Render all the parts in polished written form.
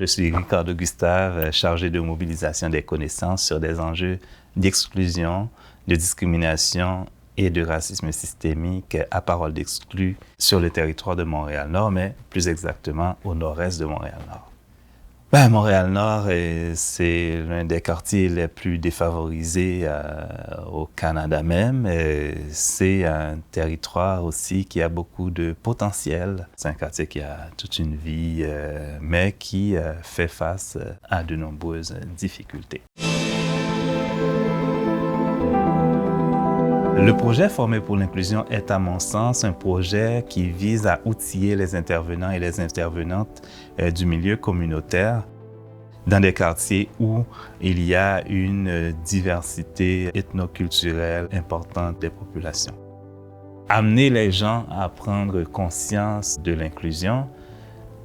Je suis Ricardo Gustave, chargé de mobilisation des connaissances sur des enjeux d'exclusion, de discrimination et de racisme systémique à parole d'exclus sur le territoire de Montréal-Nord, mais plus exactement au nord-est de Montréal-Nord. Montréal-Nord, c'est l'un des quartiers les plus défavorisés au Canada même. C'est un territoire aussi qui a beaucoup de potentiel. C'est un quartier qui a toute une vie, mais qui fait face à de nombreuses difficultés. Le projet Former pour l'inclusion est, à mon sens, un projet qui vise à outiller les intervenants et les intervenantes du milieu communautaire dans des quartiers où il y a une diversité ethnoculturelle importante des populations. Amener les gens à prendre conscience de l'inclusion,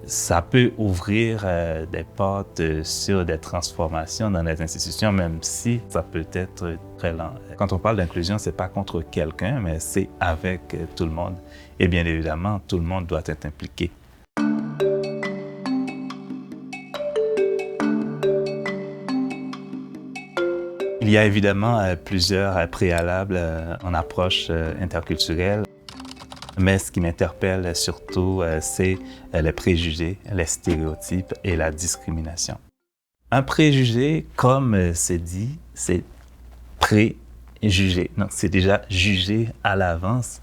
ça peut ouvrir des portes sur des transformations dans les institutions, même si ça peut être très lent. Quand on parle d'inclusion, c'est pas contre quelqu'un, mais c'est avec tout le monde. Et bien évidemment, tout le monde doit être impliqué. Il y a évidemment plusieurs préalables en approche interculturelle. Mais ce qui m'interpelle surtout, c'est les préjugés, les stéréotypes et la discrimination. Un préjugé, comme c'est dit, c'est préjugé. Donc, c'est déjà jugé à l'avance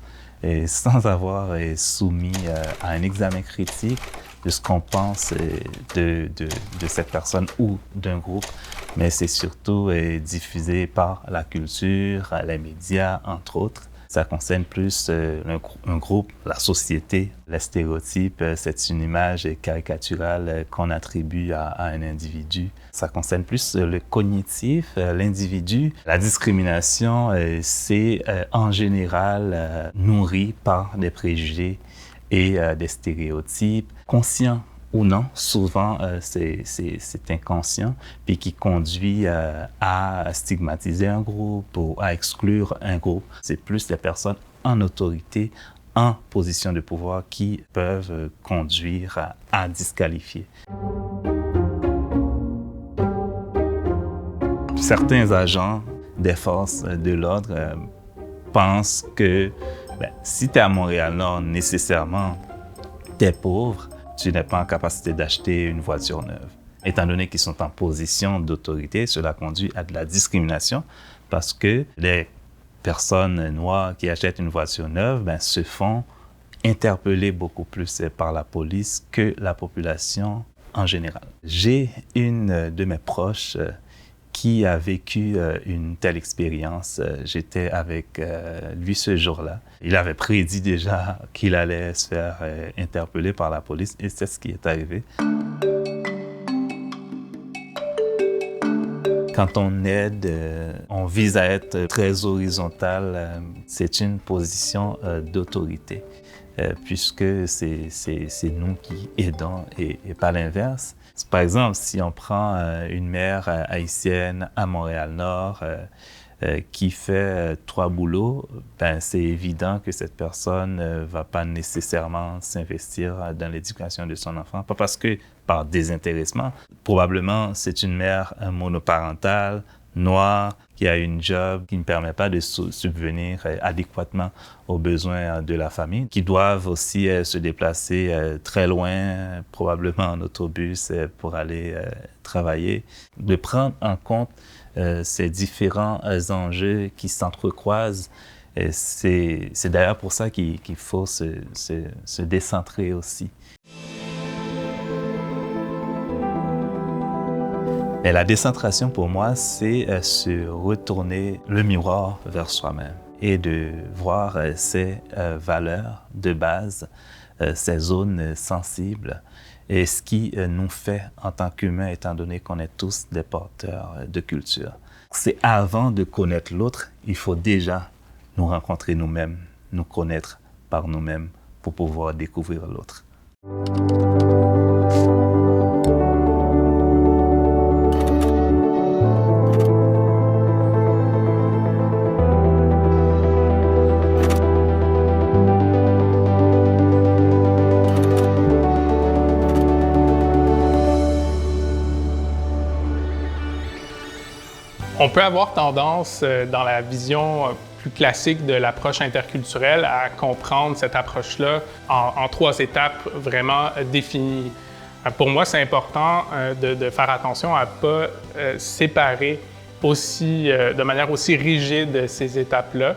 sans avoir soumis à un examen critique de ce qu'on pense de cette personne ou d'un groupe. Mais c'est surtout diffusé par la culture, les médias, entre autres. Ça concerne plus un groupe, la société. Les stéréotypes, c'est une image caricaturale qu'on attribue à un individu. Ça concerne plus le cognitif, l'individu. La discrimination, c'est en général nourri par des préjugés et des stéréotypes, conscients ou non, souvent c'est inconscient, puis qui conduit à stigmatiser un groupe ou à exclure un groupe. C'est plus des personnes en autorité, en position de pouvoir qui peuvent conduire à disqualifier. Certains agents des forces de l'ordre pensent que si tu es à Montréal-Nord, nécessairement, tu es pauvre, tu n'es pas en capacité d'acheter une voiture neuve. Étant donné qu'ils sont en position d'autorité, cela conduit à de la discrimination parce que les personnes noires qui achètent une voiture neuve se font interpeller beaucoup plus par la police que la population en général. J'ai une de mes proches qui a vécu une telle expérience. J'étais avec lui ce jour-là. Il avait prédit déjà qu'il allait se faire interpeller par la police et c'est ce qui est arrivé. Quand on aide, on vise à être très horizontal. C'est une position d'autorité puisque c'est nous qui aidons et pas l'inverse. Par exemple, si on prend une mère haïtienne à Montréal-Nord qui fait 3 boulots, c'est évident que cette personne ne va pas nécessairement s'investir dans l'éducation de son enfant. Pas parce que par désintéressement, probablement c'est une mère monoparentale, noire, qui a une job qui ne permet pas de subvenir adéquatement aux besoins de la famille, qui doivent aussi se déplacer très loin, probablement en autobus pour aller travailler. De prendre en compte ces différents enjeux qui s'entrecroisent, c'est d'ailleurs pour ça qu'il faut se décentrer aussi. Et la décentration, pour moi, c'est se retourner le miroir vers soi-même et de voir ses valeurs de base, ces zones sensibles et ce qui nous fait en tant qu'humains, étant donné qu'on est tous des porteurs de culture. C'est avant de connaître l'autre, il faut déjà nous rencontrer nous-mêmes, nous connaître par nous-mêmes pour pouvoir découvrir l'autre. On peut avoir tendance, dans la vision plus classique de l'approche interculturelle, à comprendre cette approche-là en 3 étapes vraiment définies. Pour moi, c'est important de faire attention à ne pas séparer de manière aussi rigide ces étapes-là.